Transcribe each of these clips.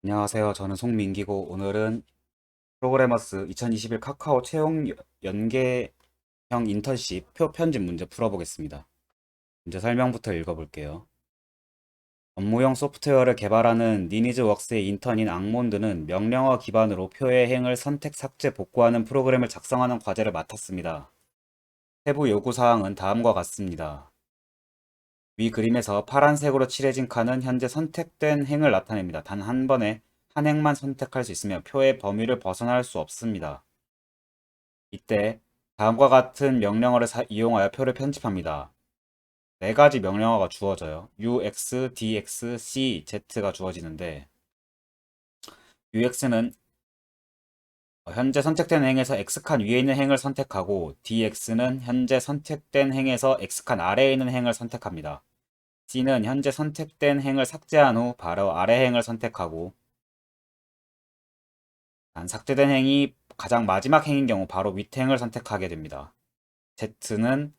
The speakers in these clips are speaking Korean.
안녕하세요. 저는 송민기고 오늘은 프로그래머스 2021 카카오 채용 연계형 인턴십 표 편집 문제 풀어보겠습니다. 문제 설명부터 읽어볼게요. 업무용 소프트웨어를 개발하는 니니즈웍스의 인턴인 앙몬드는 명령어 기반으로 표의 행을 선택, 삭제, 복구하는 프로그램을 작성하는 과제를 맡았습니다. 세부 요구사항은 다음과 같습니다. 위 그림에서 파란색으로 칠해진 칸은 현재 선택된 행을 나타냅니다. 단 한 번에 한 행만 선택할 수 있으며 표의 범위를 벗어날 수 없습니다. 이때 다음과 같은 명령어를 이용하여 표를 편집합니다. 네 가지 명령어가 주어져요. UX, DX, C, Z가 주어지는데 UX는 현재 선택된 행에서 X칸 위에 있는 행을 선택하고 DX는 현재 선택된 행에서 X칸 아래에 있는 행을 선택합니다. C는 현재 선택된 행을 삭제한 후 바로 아래 행을 선택하고 단 삭제된 행이 가장 마지막 행인 경우 바로 밑 행을 선택하게 됩니다. Z는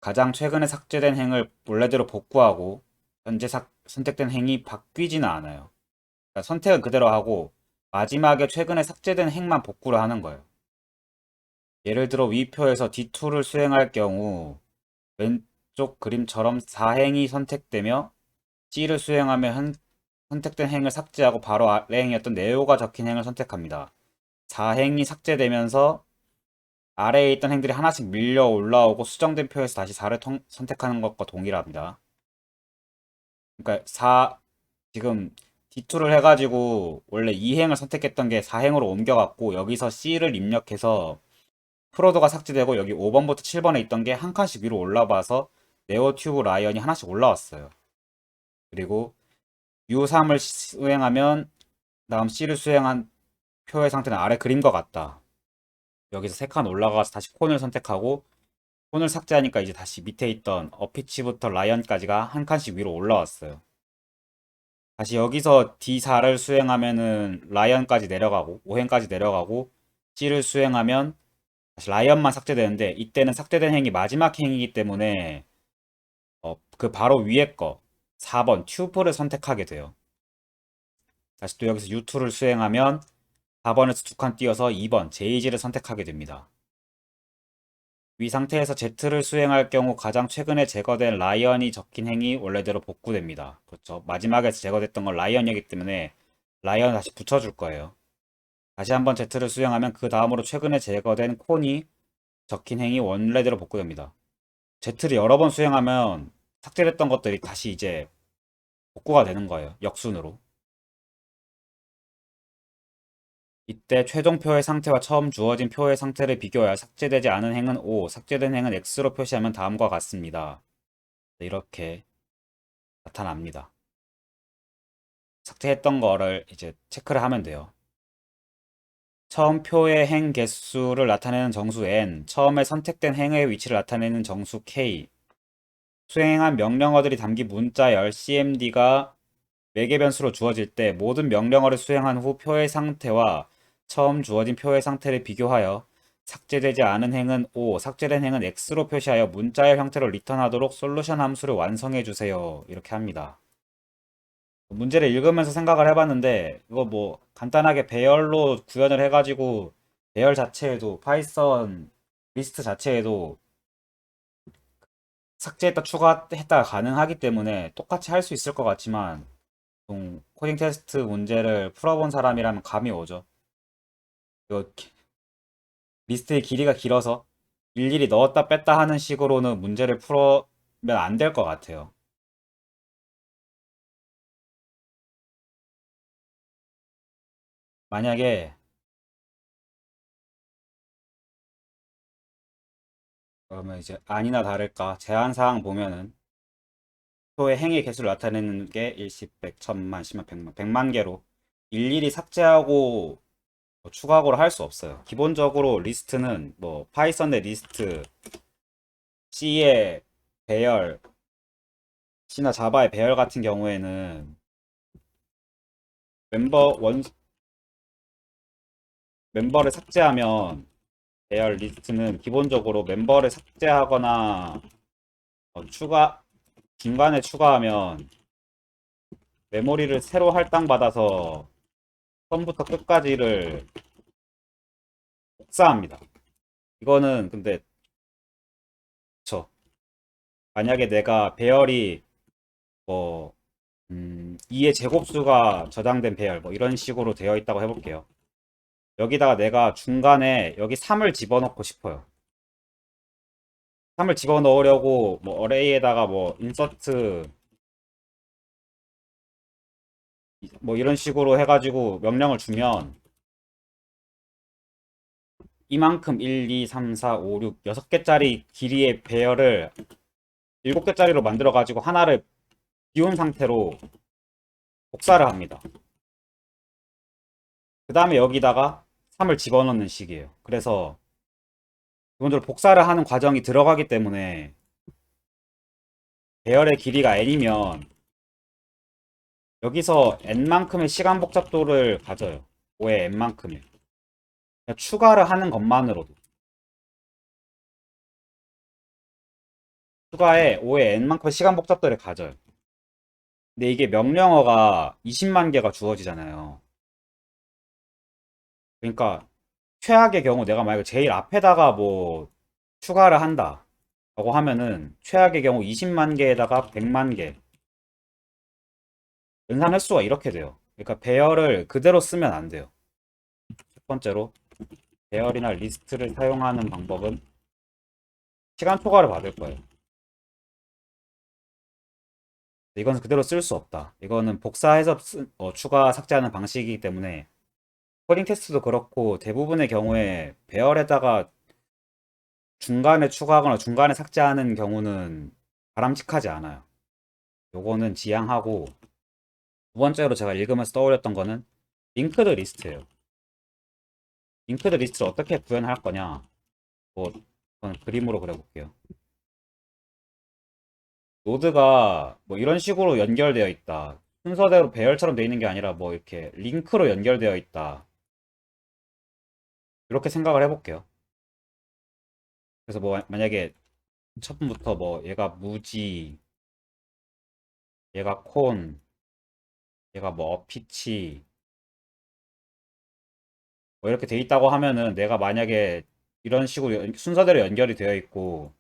가장 최근에 삭제된 행을 원래대로 복구하고 현재 선택된 행이 바뀌지는 않아요. 그러니까 선택은 그대로 하고 마지막에 최근에 삭제된 행만 복구를 하는 거예요. 예를 들어 위표에서 D2를 수행할 경우 왼쪽 그림처럼 4행이 선택되며 C를 수행하면 선택된 행을 삭제하고 바로 아래 행이었던 네오가 적힌 행을 선택합니다. 4행이 삭제되면서 아래에 있던 행들이 하나씩 밀려 올라오고 수정된 표에서 다시 4를 선택하는 것과 동일합니다. 그러니까 지금 D2를 해가지고 원래 2행을 선택했던 게 4행으로 옮겨갔고 여기서 C를 입력해서 프로드가 삭제되고 여기 5번부터 7번에 있던 게 한 칸씩 위로 올라와서 네오튜브 라이언이 하나씩 올라왔어요. 그리고 U3을 수행하면 다음 C를 수행한 표의 상태는 아래 그림과 같다. 여기서 3칸 올라가서 다시 콘을 선택하고 콘을 삭제하니까 이제 다시 밑에 있던 어피치부터 라이언까지가 한 칸씩 위로 올라왔어요. 다시 여기서 D4를 수행하면은 라이언까지 내려가고 5행까지 내려가고 C를 수행하면 다시 라이언만 삭제되는데 이때는 삭제된 행이 마지막 행이기 때문에 그 바로 위에 거 4번 튜브를 선택하게 돼요. 다시 또 여기서 U2를 수행하면 4번에서 2칸 띄어서 2번 제이지를 선택하게 됩니다. 위 상태에서 Z를 수행할 경우 가장 최근에 제거된 라이언이 적힌 행이 원래대로 복구됩니다. 그렇죠. 마지막에서 제거됐던 건 라이언이기 때문에 라이언을 다시 붙여줄 거예요. 다시 한번 Z를 수행하면 그 다음으로 최근에 제거된 콘이 적힌 행이 원래대로 복구됩니다. Z를 여러 번 수행하면 삭제됐던 것들이 다시 이제 복구가 되는 거예요. 역순으로. 이때 최종표의 상태와 처음 주어진 표의 상태를 비교하여 삭제되지 않은 행은 O, 삭제된 행은 X로 표시하면 다음과 같습니다. 이렇게 나타납니다. 삭제했던 거를 이제 체크를 하면 돼요. 처음 표의 행 개수를 나타내는 정수 n, 처음에 선택된 행의 위치를 나타내는 정수 k, 수행한 명령어들이 담긴 문자열 cmd가 매개 변수로 주어질 때 모든 명령어를 수행한 후 표의 상태와 처음 주어진 표의 상태를 비교하여 삭제되지 않은 행은 O, 삭제된 행은 X로 표시하여 문자열 형태로 리턴하도록 솔루션 함수를 완성해 주세요. 이렇게 합니다. 문제를 읽으면서 생각을 해봤는데 이거 뭐 간단하게 배열로 구현을 해가지고 배열 자체에도 파이썬 리스트 자체에도 삭제했다 추가했다 가능하기 때문에 똑같이 할 수 있을 것 같지만 보통 코딩 테스트 문제를 풀어본 사람이라면 감이 오죠. 이거 리스트의 길이가 길어서 일일이 넣었다 뺐다 하는 식으로는 문제를 풀으면 안 될 것 같아요. 만약에 그러면 이제 아니나 다를까 제한사항 보면은 표의 행의 개수를 나타내는 게 일십, 백, 천만, 십만, 백만, 백만 개로 일일이 삭제하고 뭐 추가하고를 할 수 없어요. 기본적으로 리스트는 뭐 파이썬의 리스트, C의 배열, C나 자바의 배열 같은 경우에는 멤버 원 멤버를 삭제하면 배열 리스트는 기본적으로 멤버를 삭제하거나 추가 중간에 추가하면 메모리를 새로 할당받아서 처음부터 끝까지를 복사합니다. 이거는 근데 저 만약에 내가 배열이 뭐 2의 제곱수가 저장된 배열 뭐 이런 식으로 되어 있다고 해볼게요. 여기다가 내가 중간에 여기 3을 집어넣고 싶어요. 3을 집어넣으려고 뭐 어레이에다가 뭐 인서트 뭐 이런 식으로 해가지고 명령을 주면 이만큼 1, 2, 3, 4, 5, 6, 6개짜리 길이의 배열을 7개짜리로 만들어가지고 하나를 비운 상태로 복사를 합니다. 그 다음에 여기다가 3을 집어넣는 식이에요. 그래서 기본적으로 복사를 하는 과정이 들어가기 때문에 배열의 길이가 n이면 여기서 n만큼의 시간 복잡도를 가져요. 5의 n만큼의. 그냥 추가를 하는 것만으로도. 추가에 5의 n만큼의 시간 복잡도를 가져요. 근데 이게 명령어가 20만 개가 주어지잖아요. 그러니까 최악의 경우 내가 만약에 제일 앞에다가 뭐 추가를 한다 라고 하면은 최악의 경우 20만 개에다가 100만 개 연산 횟수가 이렇게 돼요. 그러니까 배열을 그대로 쓰면 안 돼요. 첫 번째로 배열이나 리스트를 사용하는 방법은 시간 초과를 받을 거예요. 이건 그대로 쓸 수 없다. 이거는 복사해서 추가 삭제하는 방식이기 때문에 코딩 테스트도 그렇고 대부분의 경우에 배열에다가 중간에 추가하거나 중간에 삭제하는 경우는 바람직하지 않아요. 요거는 지양하고 두 번째로 제가 읽으면서 떠올렸던 거는 링크드 리스트예요. 링크드 리스트를 어떻게 구현할 거냐? 뭐 저는 그림으로 그려볼게요. 노드가 뭐 이런 식으로 연결되어 있다. 순서대로 배열처럼 되어 있는 게 아니라 뭐 이렇게 링크로 연결되어 있다. 이렇게 생각을 해볼게요. 그래서 뭐 만약에 첫 번부터 뭐 얘가 무지, 얘가 콘, 얘가 뭐 어피치 뭐 이렇게 돼 있다고 하면은 내가 만약에 이런 식으로 순서대로 연결이 되어 있고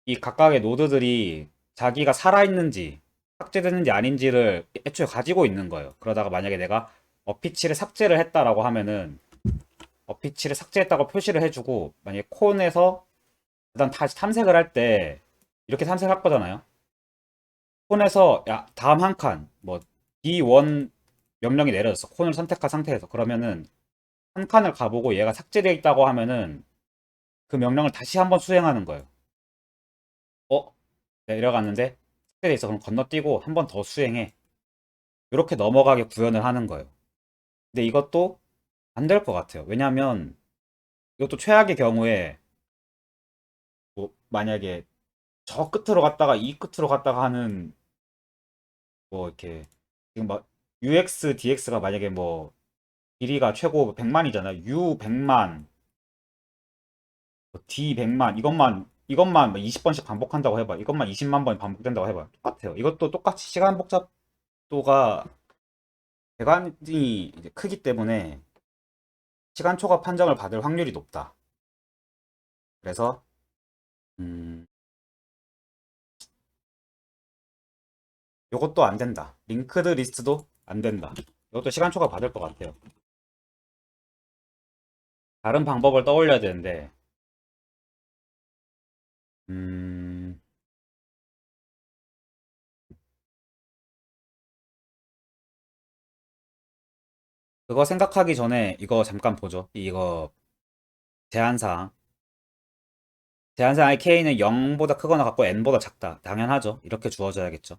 이 각각의 노드들이 자기가 살아있는지 삭제됐는지 아닌지를 애초에 가지고 있는 거예요. 그러다가 만약에 내가 어피치를 삭제를 했다라고 하면은 어피치를 삭제했다고 표시를 해주고 만약에 콘에서 일단 다시 탐색을 할 때 이렇게 탐색할 거잖아요. 콘에서 야 다음 한 칸 뭐 D1 명령이 내려졌어. 콘을 선택한 상태에서 그러면은 한 칸을 가보고 얘가 삭제되어 있다고 하면은 그 명령을 다시 한번 수행하는 거예요. 어? 내려갔는데 삭제돼 있어. 그럼 건너뛰고 한 번 더 수행해. 이렇게 넘어가게 구현을 하는 거예요. 근데 이것도 안 될 것 같아요. 왜냐하면 이것도 최악의 경우에 뭐 만약에 저 끝으로 갔다가 이 끝으로 갔다가 하는 뭐 이렇게 지금 막 UX, DX가 만약에 뭐 길이가 최고 100만이잖아. U 100만, D 100만 이것만 20번씩 반복한다고 해봐. 이것만 20만 번 반복된다고 해봐. 똑같아요. 이것도 똑같이 시간 복잡도가 대관이 이제 크기 때문에 시간 초과 판정을 받을 확률이 높다. 그래서 음, 요것도 안 된다. 링크드 리스트도 안 된다. 이것도 시간 초과 받을 것 같아요. 다른 방법을 떠올려야 되는데 음, 그거 생각하기 전에 이거 잠깐 보죠. 이거 제한사항. 제한사항의 K는 0보다 크거나 같고 N보다 작다. 당연하죠. 이렇게 주어져야겠죠.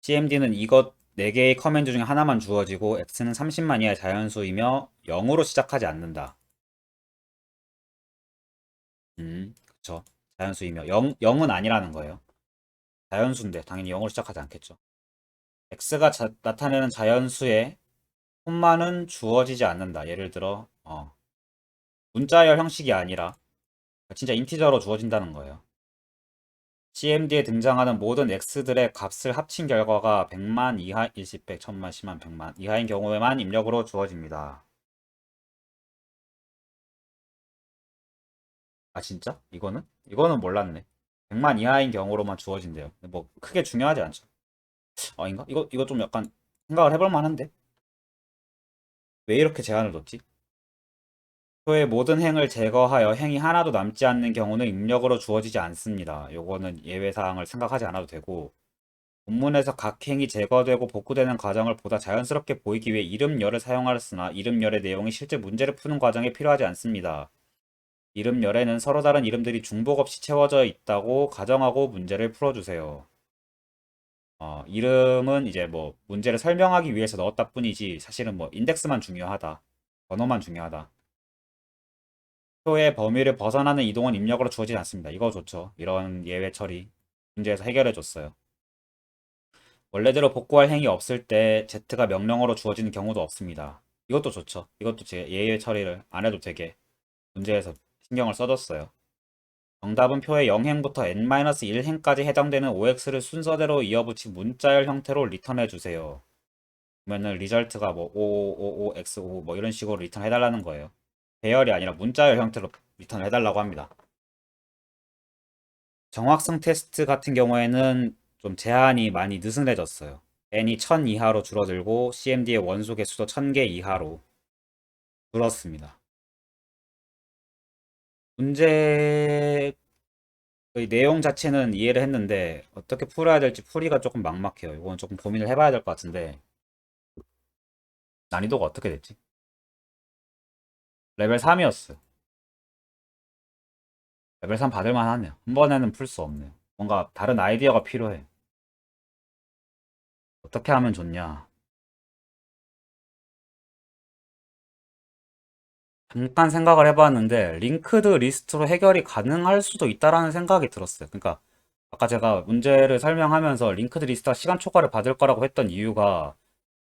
CMD는 이것 4개의 커맨드 중에 하나만 주어지고 X는 30만 이하의 자연수이며 0으로 시작하지 않는다. 그쵸. 자연수이며 0은 아니라는 거예요. 자연수인데 당연히 0으로 시작하지 않겠죠. X가 나타내는 자연수의 콤마는 주어지지 않는다. 예를 들어 문자열 형식이 아니라 진짜 인티저로 주어진다는 거예요. CMD에 등장하는 모든 x들의 값을 합친 결과가 100만 이하, 일십, 백, 천만, 십만, 백만 이하인 경우에만 입력으로 주어집니다. 아, 진짜? 이거는? 이거는 몰랐네. 100만 이하인 경우로만 주어진대요. 뭐 크게 중요하지 않죠. 아닌가? 이거 좀 약간 생각을 해볼 만한데? 왜 이렇게 제한을 뒀지? 표의 모든 행을 제거하여 행이 하나도 남지 않는 경우는 입력으로 주어지지 않습니다. 요거는 예외사항을 생각하지 않아도 되고, 본문에서 각 행이 제거되고 복구되는 과정을 보다 자연스럽게 보이기 위해 이름열을 사용하였으나 이름열의 내용이 실제 문제를 푸는 과정에 필요하지 않습니다. 이름열에는 서로 다른 이름들이 중복 없이 채워져 있다고 가정하고 문제를 풀어주세요. 이름은 이제 뭐 문제를 설명하기 위해서 넣었다 뿐이지 사실은 뭐 인덱스만 중요하다. 번호만 중요하다. 표의 범위를 벗어나는 이동은 입력으로 주어지지 않습니다. 이거 좋죠. 이런 예외 처리 문제에서 해결해 줬어요. 원래대로 복구할 행위 없을 때 Z가 명령어로 주어지는 경우도 없습니다. 이것도 좋죠. 이것도 제 예외 처리를 안 해도 되게 문제에서 신경을 써줬어요. 정답은 표의 0행부터 n-1행까지 해당되는 OX를 순서대로 이어붙인 문자열 형태로 리턴해 주세요. 그러면은 리절트가 뭐 5555X55 뭐 이런 식으로 리턴 해달라는 거예요. 배열이 아니라 문자열 형태로 리턴 해달라고 합니다. 정확성 테스트 같은 경우에는 좀 제한이 많이 느슨해졌어요. n이 1000 이하로 줄어들고 CMD의 원소 개수도 1000개 이하로 줄었습니다. 문제의 내용 자체는 이해를 했는데 어떻게 풀어야 될지 풀이가 조금 막막해요. 이건 조금 고민을 해봐야 될 것 같은데 난이도가 어떻게 됐지? 레벨 3이었어요. 레벨 3 받을만 하네요. 한 번에는 풀 수 없네요. 뭔가 다른 아이디어가 필요해. 어떻게 하면 좋냐? 잠깐 생각을 해봤는데 링크드 리스트로 해결이 가능할 수도 있다라는 생각이 들었어요. 그러니까 아까 제가 문제를 설명하면서 링크드 리스트가 시간 초과를 받을 거라고 했던 이유가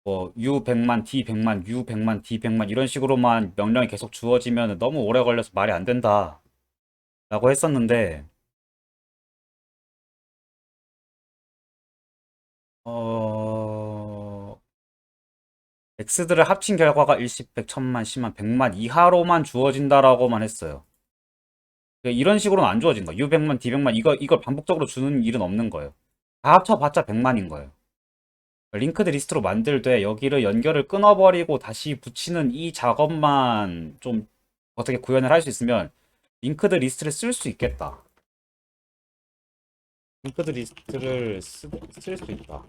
뭐 U 100만, D 100만, U 100만, D 100만 이런 식으로만 명령이 계속 주어지면 너무 오래 걸려서 말이 안 된다라고 했었는데 어 X들을 합친 결과가 일십, 백, 천만, 십만, 백만 이하로만 주어진다라고만 했어요. 이런 식으로는 안 주어진 거예요. U 100만, D 100만 이걸 반복적으로 주는 일은 없는 거예요. 다 합쳐봤자 100만인 거예요. 링크드 리스트로 만들 때 여기를 연결을 끊어버리고 다시 붙이는 이 작업만 좀 어떻게 구현을 할 수 있으면 링크드 리스트를 쓸 수 있겠다. 링크드 리스트를 쓸 수 있다.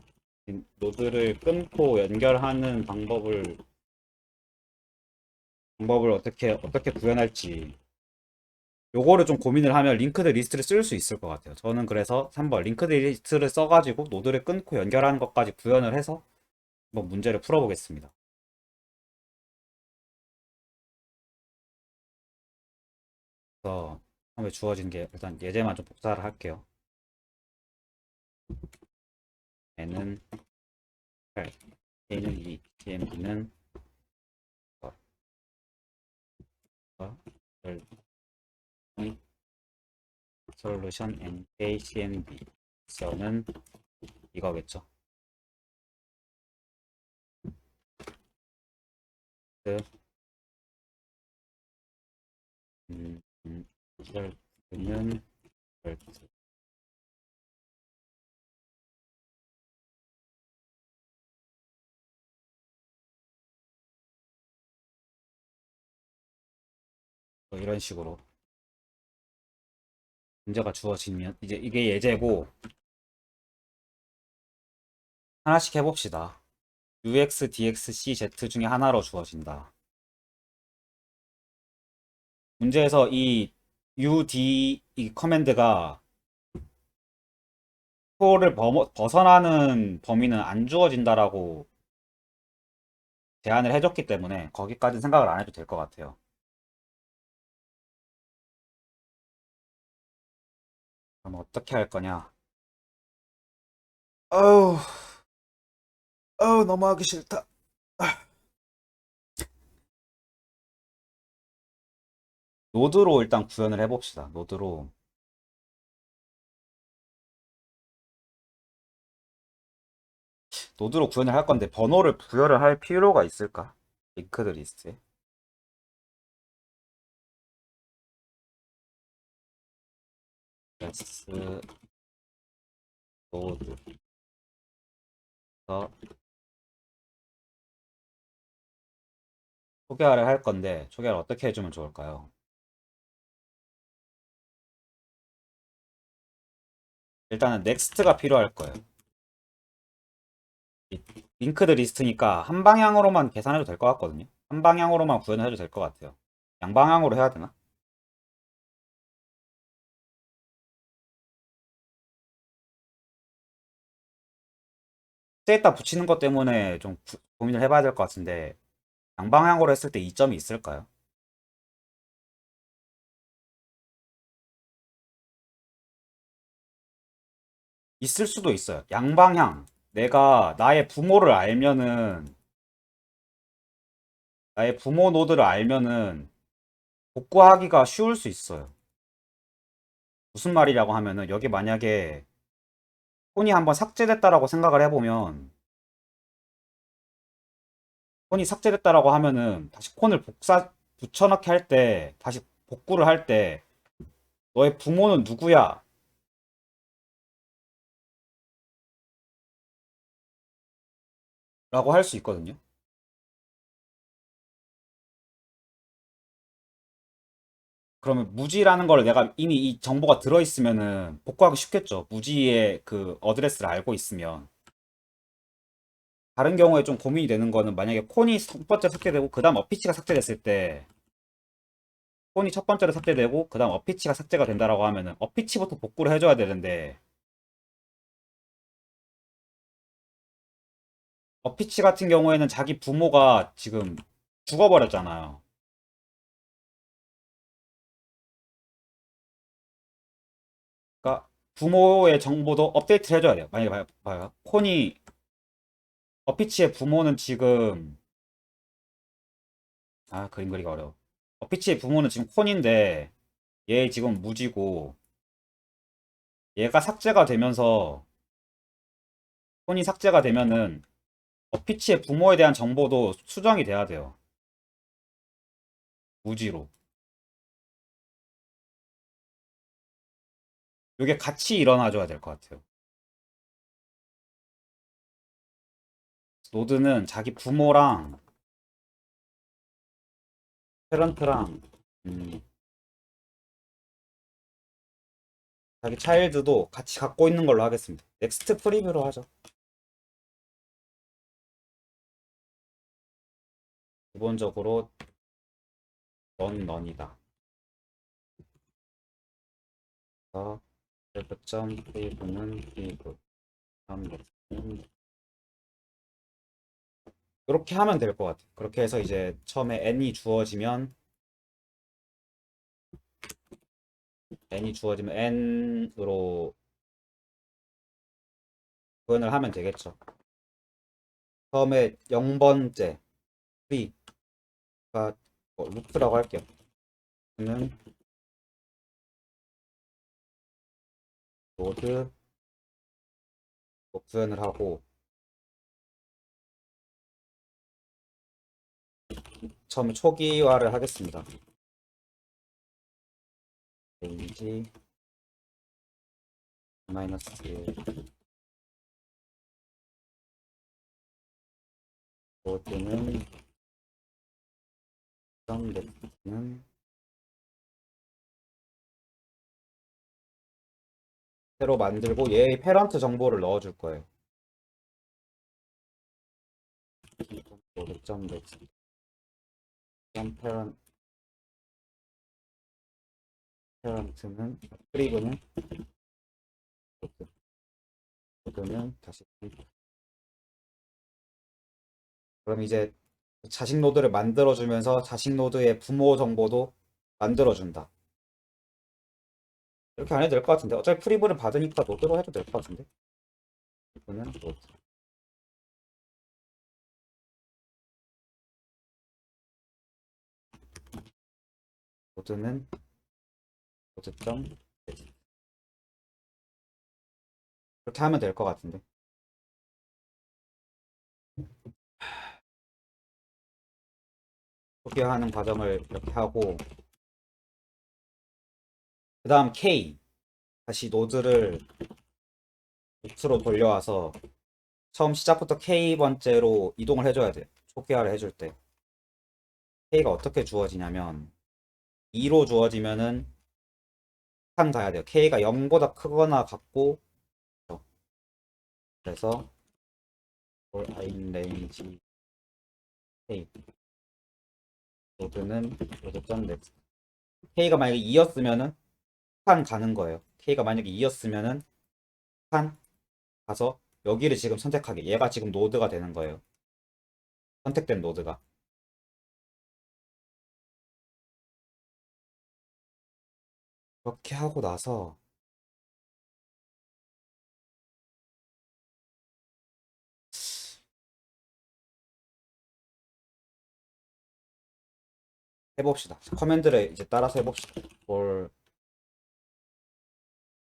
노드를 끊고 연결하는 방법을 어떻게 구현할지 요거를 좀 고민을 하면 링크드 리스트를 쓸 수 있을 것 같아요. 저는 그래서 3번 링크드 리스트를 써가지고 노드를 끊고 연결하는 것까지 구현을 해서 한번 문제를 풀어보겠습니다. 그래서 처음에 주어진 게 일단 예제만 좀 복사를 할게요. n은 8, k는 2, tm는 솔루션 nk cmd 는 이거겠죠. 그 리절트는 뭐 이런 식으로 문제가 주어지면 이제 이게 예제고 하나씩 해봅시다. UX, DX, CZ 중에 하나로 주어진다. 문제에서 이 UD 이 커맨드가 코를 벗어나는 범위는 안 주어진다라고 제안을 해줬기 때문에 거기까지 생각을 안 해도 될 것 같아요. 그럼 어떻게 할 거냐? 어우, 너무 하기 싫다. 노드로 일단 구현을 해봅시다. 노드로 노드로 구현을 할 건데 번호를 부여를 할 필요가 있을까? 링크드 리스트에. s 노드에서 초기화를 할 건데 초기화를 어떻게 해주면 좋을까요? 일단은 넥스트가 필요할 거예요. 링크드 리스트니까 한 방향으로만 계산해도 될 것 같거든요. 한 방향으로만 구현해도 될 것 같아요. 양방향으로 해야 되나? 셋에다 붙이는 것 때문에 좀 고민을 해봐야 될 것 같은데 양방향으로 했을 때 이점이 있을까요? 있을 수도 있어요. 양방향. 내가 나의 부모 노드를 알면은 복구하기가 쉬울 수 있어요. 무슨 말이라고 하면은 여기 만약에 폰이 한번 삭제됐다라고 생각을 해보면 폰이 삭제됐다라고 하면은 다시 폰을 붙여넣기 할 때 다시 복구를 할 때 너의 부모는 누구야? 라고 할 수 있거든요. 그러면 무지라는 걸 내가 이미 이 정보가 들어있으면은 복구하기 쉽겠죠. 무지의 그 어드레스를 알고 있으면. 다른 경우에 좀 고민이 되는 거는 만약에 콘이 첫 번째 삭제되고 그 다음 어피치가 삭제됐을 때 콘이 첫 번째로 삭제되고 그 다음 어피치가 삭제가 된다라고 하면은 어피치부터 복구를 해줘야 되는데 어피치 같은 경우에는 자기 부모가 지금 죽어버렸잖아요. 그러니까 부모의 정보도 업데이트를 해줘야 돼요. 만약에 봐요. 콘이 어피치의 부모는 지금 그림 그리기 어려워. 어피치의 부모는 지금 콘인데 얘 지금 무지고 얘가 삭제가 되면서 콘이 삭제가 되면은 어피치의 부모에 대한 정보도 수정이 돼야 돼요. 무지로. 이게 같이 일어나줘야 될 것 같아요. 노드는 자기 부모랑 페런트랑 음, 자기 차일드도 같이 갖고 있는 걸로 하겠습니다. 넥스트 프리뷰로 하죠. 기본적으로 넌이다. 그래서 점 프리뷰는 프리뷰. 다음 넥스트는 이렇게 하면 될 것 같아요. 그렇게 해서 이제 처음에 n이 주어지면 n으로 구현을 하면 되겠죠. 처음에 0번째 프리가 루트라고 할게요. 는 노드 구현을 하고 처음에 초기화를 하겠습니다. 레인지 마이너스 노드는 는 새로 만들고 얘의 페런트 정보를 넣어줄 거예요. 노드.점 페런트는 프리브는 노드는 다시 그럼 이제 자식 노드를 만들어주면서 자식 노드의 부모 정보도 만들어준다. 이렇게 안 해도 될 것 같은데 어차피 프리브를 받으니까 노드로 해도 될 것 같은데 이거는 노드는 노드.점 이렇게 하면 될 것 같은데 초기화하는 과정을 이렇게 하고 그 다음 K 다시 노드를 루트로 돌려와서 처음 시작부터 K번째로 이동을 해줘야 돼요. 초기화를 해줄 때 K가 어떻게 주어지냐면 2로 주어지면은 칸 가야 돼요. K가 0보다 크거나 같고 그래서 for i in range K 노드는 노드.next K가 만약에 2였으면은 칸 가는 거예요. K가 만약에 2였으면은 칸 가서 여기를 지금 선택하게 얘가 지금 노드가 되는 거예요. 선택된 노드가 그렇게 하고 나서 해봅시다. 커맨드를 이제 따라서 해봅시다. for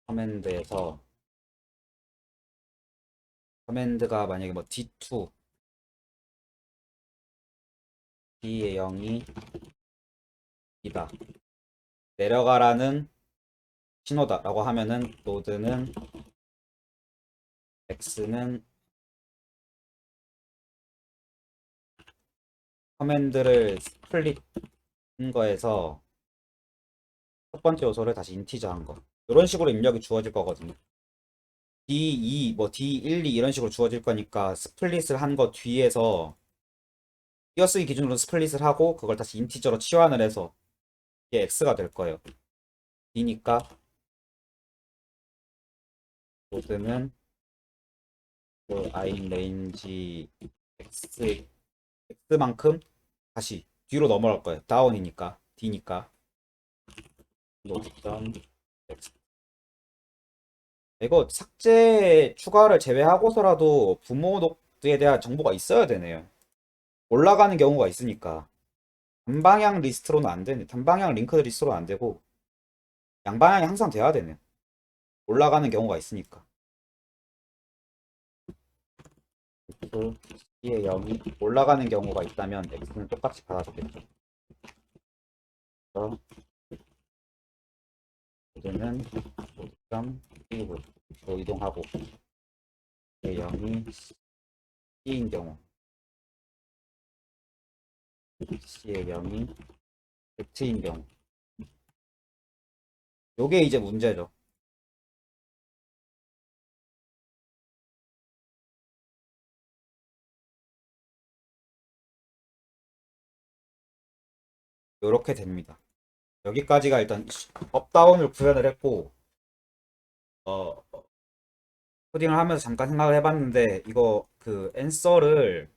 커맨드에서 커맨드가 만약에 뭐 D2 D의 0이 이다 내려가라는 신호다 라고 하면은 노드는 X는 커맨드를 스플릿 한 거에서 첫 번째 요소를 다시 인티저 한 거. 이런 식으로 입력이 주어질 거거든요. D2, 뭐 D1, 2 이런 식으로 주어질 거니까 스플릿을 한 거 뒤에서 띄어쓰기 기준으로 스플릿을 하고 그걸 다시 인티저로 치환을 해서 이게 X가 될 거예요. D니까 노드는 그 i range X, X만큼 다시 뒤로 넘어갈 거예요. 다운이니까 D니까 노드.x 이거 삭제 추가를 제외하고서라도 부모 노드에 대한 정보가 있어야 되네요. 올라가는 경우가 있으니까 단방향 리스트로는 안 되네. 단방향 링크 리스트로 안 되고 양방향이 항상 돼야 되네. 올라가는 경우가 있으니까. X의 0이 올라가는 경우가 있다면 X는 똑같이 받아주겠죠. 그래서 모드는 모드점 1로 이동하고 X의 0이 C인 경우 C의 0이 Z인 경우 요게 이제 문제죠. 요렇게 됩니다. 여기까지가 일단 업다운을 구현을 했고 어 코딩을 하면서 잠깐 생각을 해봤는데 이거 그 앤서를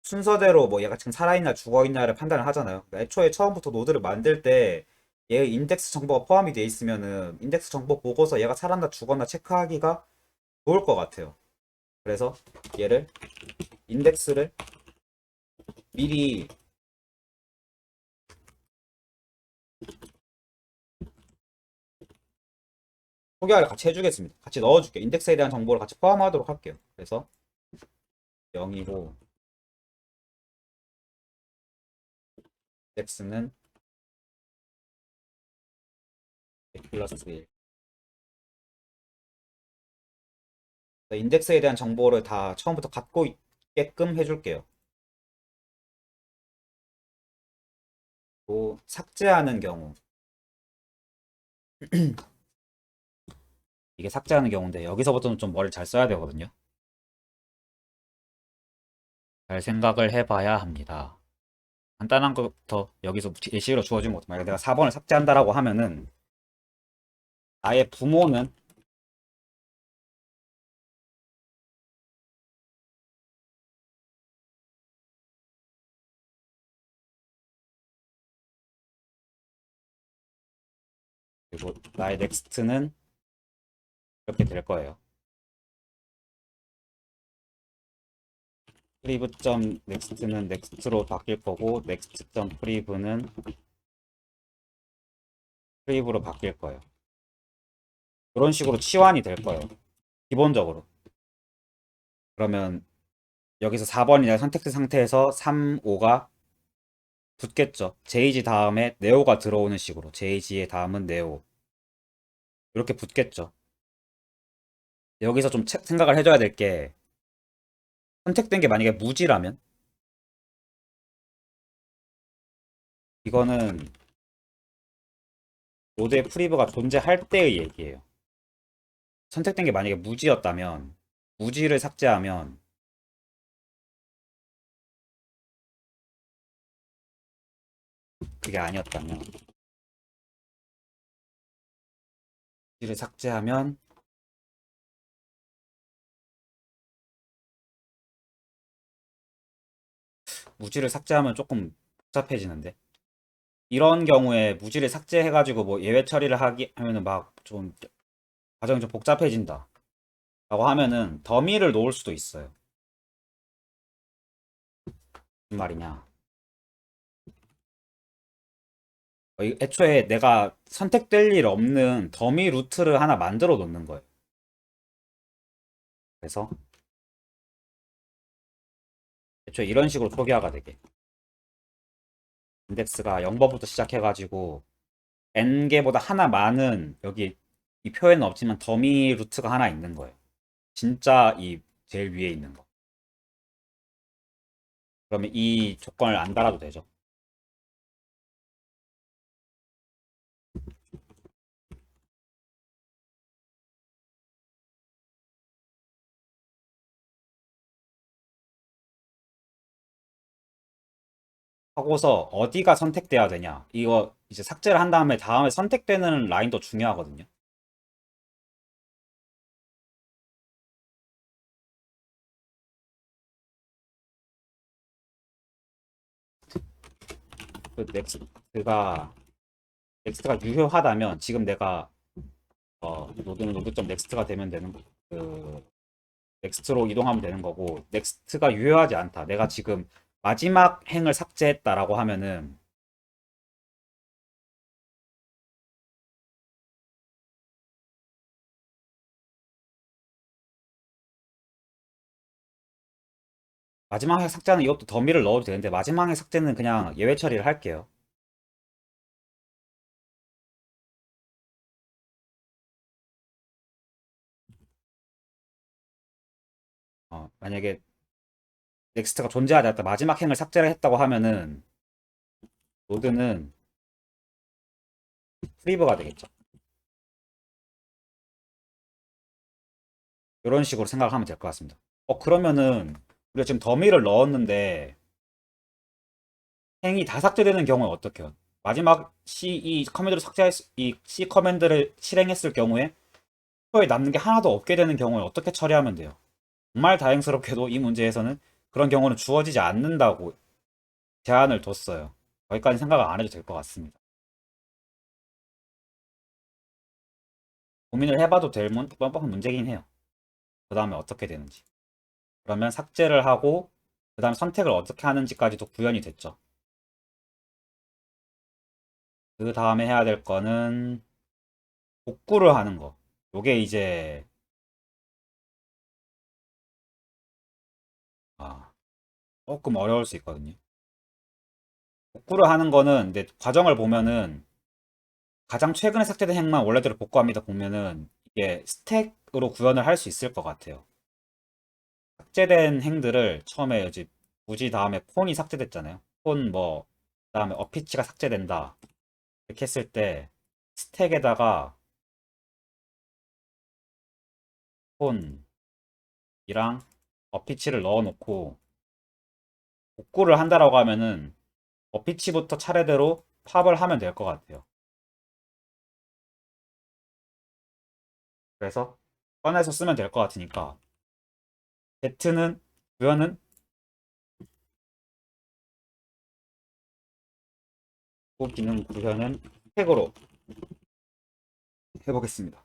순서대로 뭐 얘가 지금 살아있나 죽어있냐를 판단을 하잖아요. 그러니까 애초에 처음부터 노드를 만들 때 얘 인덱스 정보가 포함이 돼 있으면은 인덱스 정보 보고서 얘가 살았나 죽었나 체크하기가 좋을 것 같아요. 그래서 얘를 인덱스를 미리 소개를 같이 해주겠습니다. 같이 넣어줄게요. 인덱스에 대한 정보를 같이 포함하도록 할게요. 그래서 0이고 인덱스는 플러스 1 인덱스에 대한 정보를 다 처음부터 갖고 있게끔 해줄게요. 또 삭제하는 경우 이게 삭제하는 경우인데 여기서부터는 좀 머리를 잘 써야 되거든요. 잘 생각을 해봐야 합니다. 간단한 것부터 여기서 예시로 주어진 것도 만약에 내가 4번을 삭제한다라고 하면은 나의 부모는 그리고 나의 넥스트는 이렇게 될 거예요. 프리브.넥스트는 넥스트로 바뀔 거고 넥스트.프리브는 프리브로 바뀔 거예요. 이런 식으로 치환이 될 거예요. 기본적으로. 그러면 여기서 4번이 내가 선택된 상태에서 3, 5가 붙겠죠. 제이지 다음에 네오가 들어오는 식으로. 제이지의 다음은 네오. 이렇게 붙겠죠. 여기서 좀 생각을 해줘야 될 게, 선택된 게 만약에 무지라면, 이거는 노드의 프리브가 존재할 때의 얘기예요. 선택된 게 만약에 무지였다면, 무지를 삭제하면, 그게 아니었다면, 무지를 삭제하면, 무지를 삭제하면 조금 복잡해지는데. 이런 경우에 무지를 삭제해가지고 뭐 예외 처리를 하면은 막 좀 과정이 좀 복잡해진다. 라고 하면은 더미를 놓을 수도 있어요. 무슨 말이냐. 애초에 내가 선택될 일 없는 더미 루트를 하나 만들어 놓는 거예요. 그래서 애초에 이런 식으로 초기화가 되게. 인덱스가 0번부터 시작해가지고 n개보다 하나 많은 여기 이 표에는 없지만 더미 루트가 하나 있는 거예요. 진짜 이 제일 위에 있는 거. 그러면 이 조건을 안 달아도 되죠. 하고서 어디가 선택돼야 되냐. 이거 이제 삭제를 한 다음에 선택되는 라인도 중요하거든요. 그 넥스트가 유효하다면 지금 내가 노드는 노드.넥스트가 되면 되는 그 넥스트로 이동하면 되는 거고, 넥스트가 유효하지 않다. 내가 지금 마지막 행을 삭제했다라고 하면은 마지막 행 삭제는 이것도 더미를 넣어도 되는데 마지막 행 삭제는 그냥 예외 처리를 할게요. 만약에 넥스트가 존재하지 않다 마지막 행을 삭제를 했다고 하면은 노드는 프리브가 되겠죠. 이런 식으로 생각하면 될 것 같습니다. 그러면은 우리가 지금 더미를 넣었는데 행이 다 삭제되는 경우는 어떻게 해요? 마지막 이 커맨드를 이 C 커맨드를 실행했을 경우에 표에 남는 게 하나도 없게 되는 경우에 어떻게 처리하면 돼요? 정말 다행스럽게도 이 문제에서는 그런 경우는 주어지지 않는다고 제한을 뒀어요. 거기까지 생각을 안 해도 될 것 같습니다. 고민을 해봐도 될 뻔뻔한 문제긴 해요. 그 다음에 어떻게 되는지. 그러면 삭제를 하고 그 다음에 선택을 어떻게 하는지까지도 구현이 됐죠. 그 다음에 해야 될 거는 복구를 하는 거. 요게 이제 아, 조금 어려울 수 있거든요. 복구를 하는 거는 근데 과정을 보면은 가장 최근에 삭제된 행만 원래대로 복구합니다 보면은 이게 스택으로 구현을 할 수 있을 것 같아요. 삭제된 행들을 처음에 이제 무지 다음에 폰이 삭제됐잖아요. 폰 뭐 그다음에 어피치가 삭제된다 이렇게 했을 때 스택에다가 폰이랑 어피치를 넣어놓고 복구를 한다라고 하면은 어피치부터 차례대로 팝을 하면 될 것 같아요. 그래서 꺼내서 쓰면 될 것 같으니까 Z는 구현은 기능 구현은 스택으로 해보겠습니다.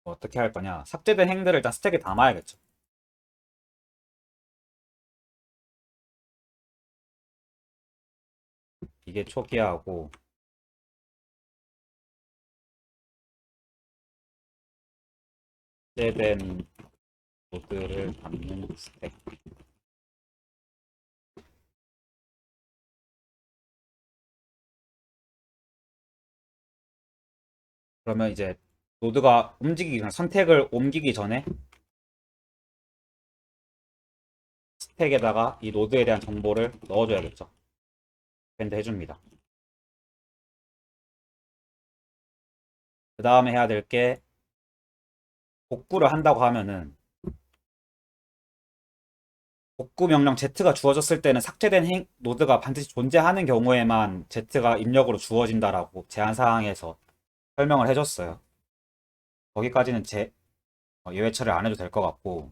어떻게 할 거냐? 삭제된 행들을 일단 스택에 담아야겠죠. 이게 초기화하고 삭제된 노드를 담는 스택. 그러면 이제 노드가 움직이기 전에 선택을 옮기기 전에 스택에다가 이 노드에 대한 정보를 넣어줘야겠죠. 밴드 해줍니다. 그 다음에 해야 될 게 복구를 한다고 하면은 복구 명령 Z가 주어졌을 때는 삭제된 노드가 반드시 존재하는 경우에만 Z가 입력으로 주어진다라고 제한사항에서 설명을 해줬어요. 거기까지는 예외 처리 안 해도 될 것 같고,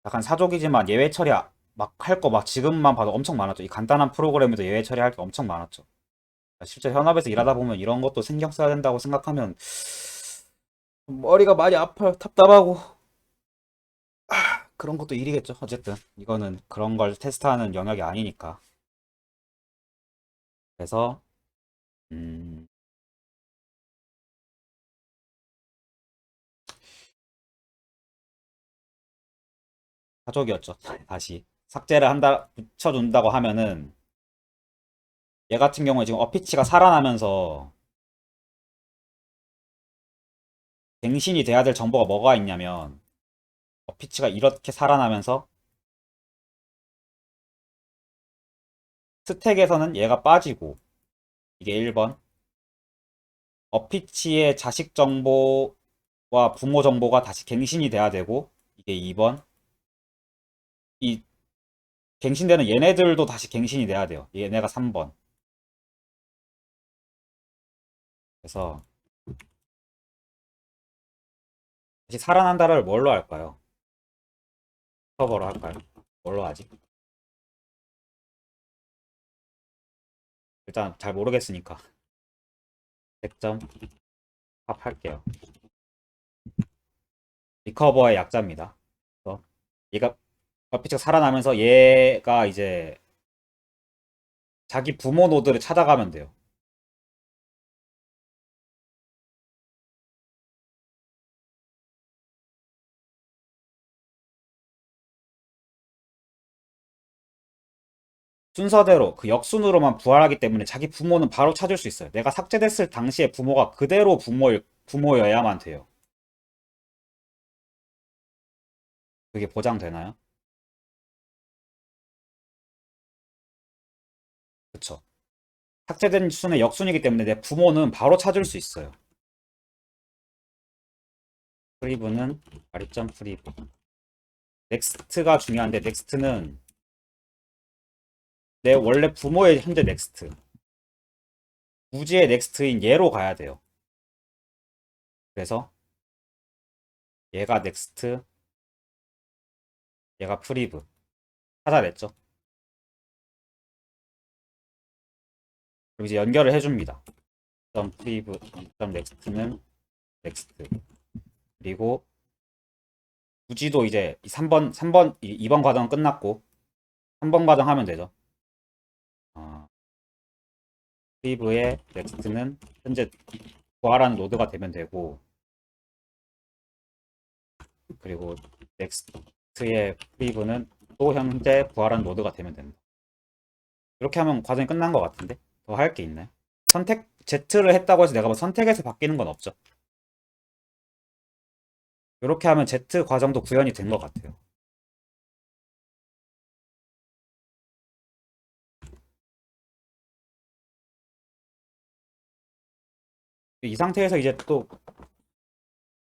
약간 사족이지만 예외 처리 막 할 거 막 지금만 봐도 엄청 많았죠. 이 간단한 프로그램에도 예외 처리할 게 엄청 많았죠. 실제 현업에서 일하다 보면 이런 것도 신경 써야 된다고 생각하면 머리가 많이 아파요. 답답하고. 그런 것도 일이겠죠. 어쨌든 이거는 그런 걸 테스트하는 영역이 아니니까. 그래서 음, 사족이었죠. 다시 삭제를 한다 붙여준다고 하면은 얘 같은 경우에 지금 어피치가 살아나면서 갱신이 돼야 될 정보가 뭐가 있냐면 어피치가 이렇게 살아나면서 스택에서는 얘가 빠지고 이게 1번, 어피치의 자식 정보와 부모 정보가 다시 갱신이 돼야 되고 이게 2번, 이 갱신되는 얘네들도 다시 갱신이 돼야 돼요. 얘네가 3번. 그래서 다시 살아난다를 뭘로 할까요? 서버로 할까요? 뭘로 하지? 일단 잘 모르겠으니까 100점 합할게요. 리커버의 약자입니다. 그래서 얘가 어피치가 살아나면서 얘가 이제 자기 부모 노드를 찾아가면 돼요. 순서대로 그 역순으로만 부활하기 때문에 자기 부모는 바로 찾을 수 있어요. 내가 삭제됐을 당시에 부모가 그대로 부모여야만 돼요. 그게 보장되나요? 그쵸. 삭제된 수는 역순이기 때문에 내 부모는 바로 찾을 수 있어요. 프리브는 아리점 프리브. 넥스트가 중요한데 넥스트는 내 원래 부모의 현재 넥스트. 무지의 넥스트인 얘로 가야 돼요. 그래서 얘가 넥스트, 얘가 프리브. 찾아냈죠. 그럼 이제 연결을 해줍니다. 점 프리브, 점 넥스트는 넥스트. 그리고 무지도 이제 3번, 2번 과정 끝났고 3번 과정 하면 되죠. 프리브의 넥스트는 현재 부활한 노드가 되면 되고 그리고 넥스트의 프리브는 또 현재 부활한 노드가 되면 된다. 이렇게 하면 과정이 끝난 것 같은데 더 할 게 있나요? 선택 Z를 했다고 해서 내가 뭐 선택해서 바뀌는 건 없죠. 이렇게 하면 Z 과정도 구현이 된 것 같아요. 이 상태에서 이제 또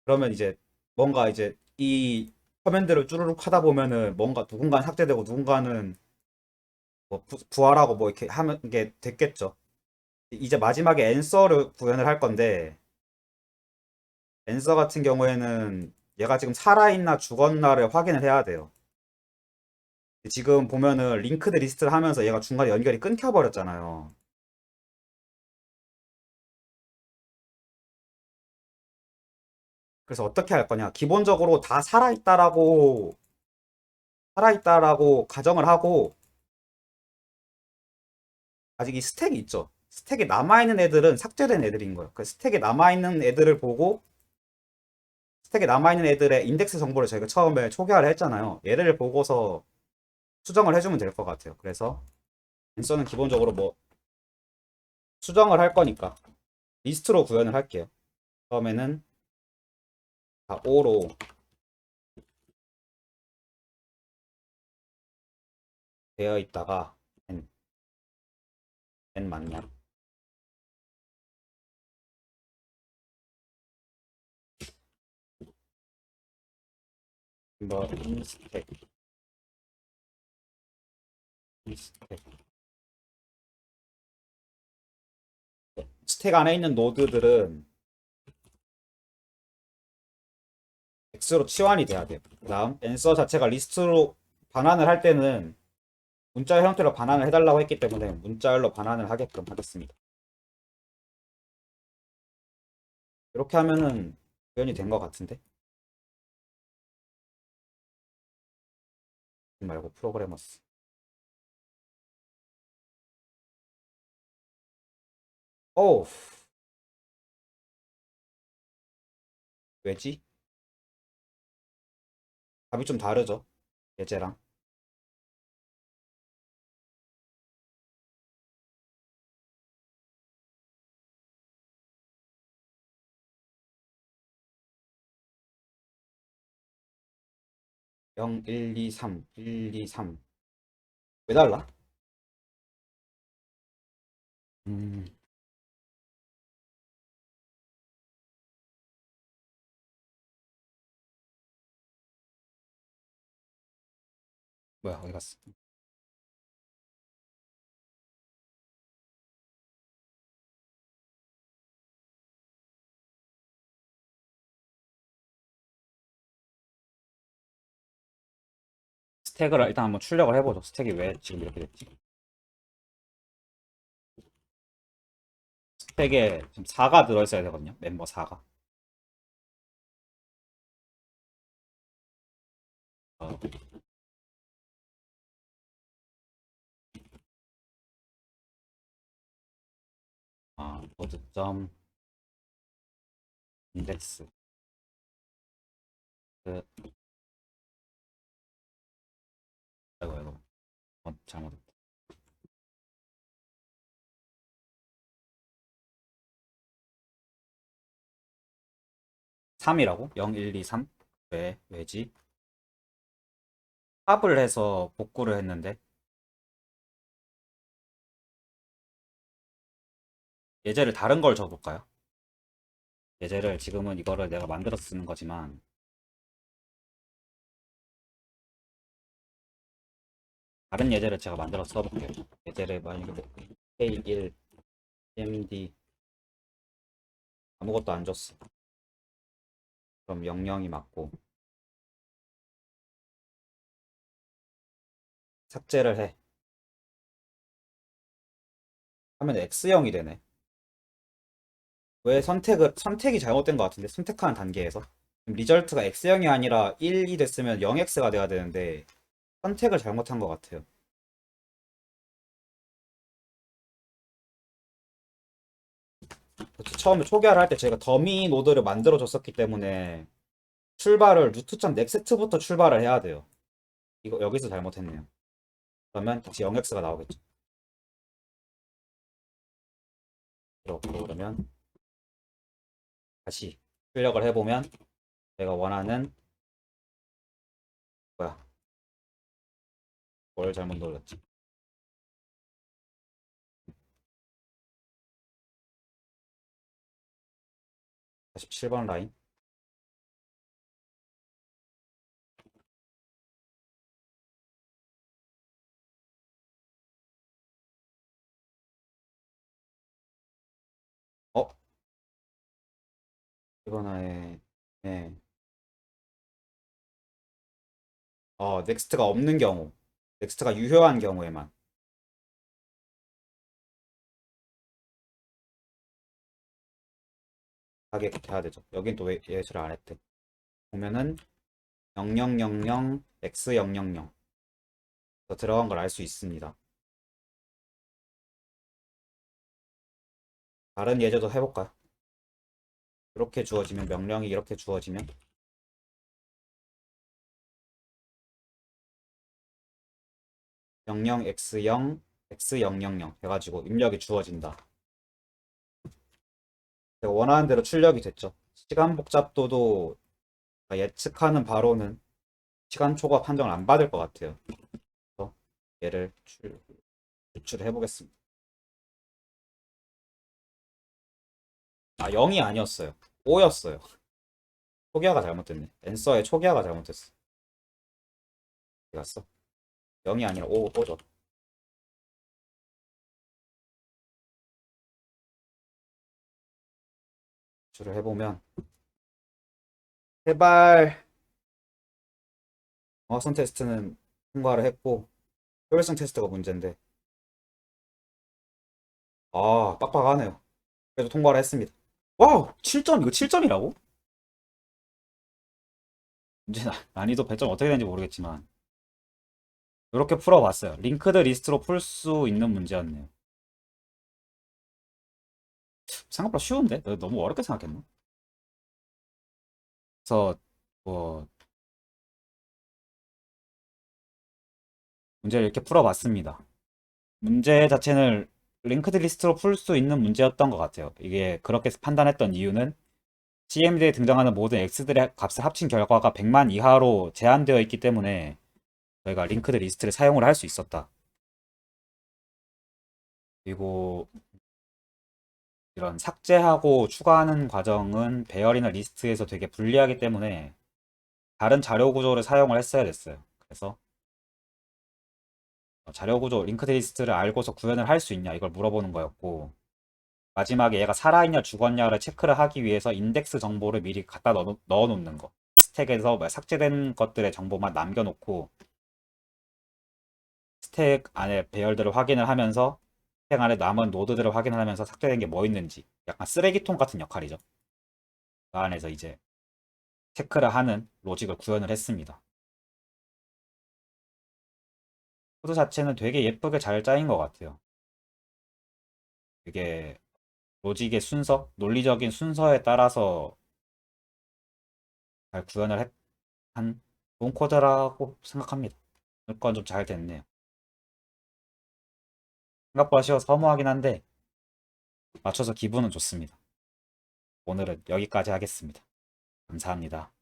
그러면 이제 뭔가 이제 이 커맨드를 쭈루룩 하다 보면은 뭔가 누군가는 삭제되고 누군가는 뭐 부활하고 뭐 이렇게 하면 이게 됐겠죠. 이제 마지막에 앤서를 구현을 할 건데 앤서 같은 경우에는 얘가 지금 살아있나 죽었나를 확인을 해야 돼요. 지금 보면은 링크드 리스트를 하면서 얘가 중간에 연결이 끊겨버렸잖아요. 그래서 어떻게 할 거냐? 기본적으로 다 살아있다라고 가정을 하고 아직 이 스택이 있죠. 스택에 남아있는 애들은 삭제된 애들인 거예요. 그 스택에 남아있는 애들을 보고 스택에 남아있는 애들의 인덱스 정보를 저희가 처음에 초기화를 했잖아요. 얘를 보고서 수정을 해주면 될 것 같아요. 그래서 앤서는 기본적으로 뭐 수정을 할 거니까 리스트로 구현을 할게요. 처음에는 다 5로 되어 있다가 n 맞냐? 뭐 스택 안에 있는 노드들은 X로 치환이 돼야 돼요. 그 다음 answer 자체가 리스트로 반환을 할 때는 문자 형태로 반환을 해달라고 했기 때문에 문자열로 반환을 하게끔 하겠습니다. 이렇게 하면은 구현이 된 것 같은데? 말고 프로그래머스. 어우, 왜지? 답이 좀 다르죠? 예제랑. 0, 1, 2, 3, 1, 2, 3. 왜 달라? 음, 뭐야, 어디 갔어? 스택을 일단 한번 출력을 해보죠. 스택이 왜 지금 이렇게 됐지? 스택에 지금 4가 들어있어야 되거든요. 멤버 4가. 어, 노드점 인덱스. 그, 아이고, 잘못했다. 3이라고? 0, 1, 2, 3? 왜지? 합을 해서 복구를 했는데 예제를 다른 걸 줘볼까요? 예제를 지금은 이거를 내가 만들어서 쓰는 거지만 다른 예제를 제가 만들어서 써볼게요. 예제를 만약에 K1, MD 아무것도 안 줬어. 그럼 00이 맞고 삭제를 해. 하면 X형이 되네. 왜 선택이 잘못된 것 같은데 선택하는 단계에서 리절트가 X형이 아니라 1이 됐으면 0X가 돼야 되는데 선택을 잘못한 것 같아요. 처음에 초기화를 할 때 제가 더미 노드를 만들어 줬었기 때문에 출발을 루트점 넥스트부터 출발을 해야 돼요. 이거 여기서 잘못했네요. 그러면 다시 0x가 나오겠죠. 이렇게 그러면 다시 출력을 해보면 내가 원하는 뭐야? 뭘 잘못 눌렀지? 47번 라인. 어? 이거는 네. 넥스트가 없는 경우, 넥스트가 유효한 경우에만 하게 해야 되죠. 여긴 또 왜 예시를 안 했대? 보면은 0000 x000 들어간 걸 알 수 있습니다. 다른 예제도 해볼까요? 이렇게 주어지면 명령이 이렇게 주어지면 00x0 x000 해가지고 입력이 주어진다. 제가 원하는 대로 출력이 됐죠. 시간 복잡도도 예측하는 바로는 시간 초과 판정을 안 받을 것 같아요. 그래서 얘를 유출해 보겠습니다. 아, 0이 아니었어요. 5였어요. 초기화가 잘못됐네. 앤서의 초기화가 잘못됐어. 어디 갔어? 0이 아니라 5죠. 유출을 해보면 세발 정확성 테스트는 통과를 했고 효율성 테스트가 문제인데 아 빡빡하네요. 그래도 통과를 했습니다. 와우 7점 이거 7점이라고? 이제 난이도 배점 어떻게 되는지 모르겠지만 이렇게 풀어봤어요. 링크드 리스트로 풀 수 있는 문제였네요. 생각보다 쉬운데? 내가 너무 어렵게 생각했나? 그래서 뭐 문제를 이렇게 풀어봤습니다. 문제 자체는 링크드 리스트로 풀 수 있는 문제였던 것 같아요. 이게 그렇게 판단했던 이유는 CMD에 등장하는 모든 X들의 값을 합친 결과가 100만 이하로 제한되어 있기 때문에 저희가 링크드 리스트를 사용을 할 수 있었다. 그리고 이런 삭제하고 추가하는 과정은 배열이나 리스트에서 되게 불리하기 때문에 다른 자료 구조를 사용을 했어야 됐어요. 그래서 자료 구조, 링크드 리스트를 알고서 구현을 할 수 있냐 이걸 물어보는 거였고 마지막에 얘가 살아있냐 죽었냐를 체크를 하기 위해서 인덱스 정보를 미리 갖다 넣어놓는 거. 스택에서 삭제된 것들의 정보만 남겨놓고 스택 안에 배열들을 확인을 하면서 스택 안에 남은 노드들을 확인하면서 삭제된 게 뭐 있는지 약간 쓰레기통 같은 역할이죠. 그 안에서 이제 체크를 하는 로직을 구현을 했습니다. 코드 자체는 되게 예쁘게 잘 짜인 것 같아요. 이게 로직의 순서, 논리적인 순서에 따라서 잘 구현을 한 좋은 코드라고 생각합니다. 그건 좀 잘 됐네요. 생각보다 쉬워서 허무하긴 한데 맞춰서 기분은 좋습니다. 오늘은 여기까지 하겠습니다. 감사합니다.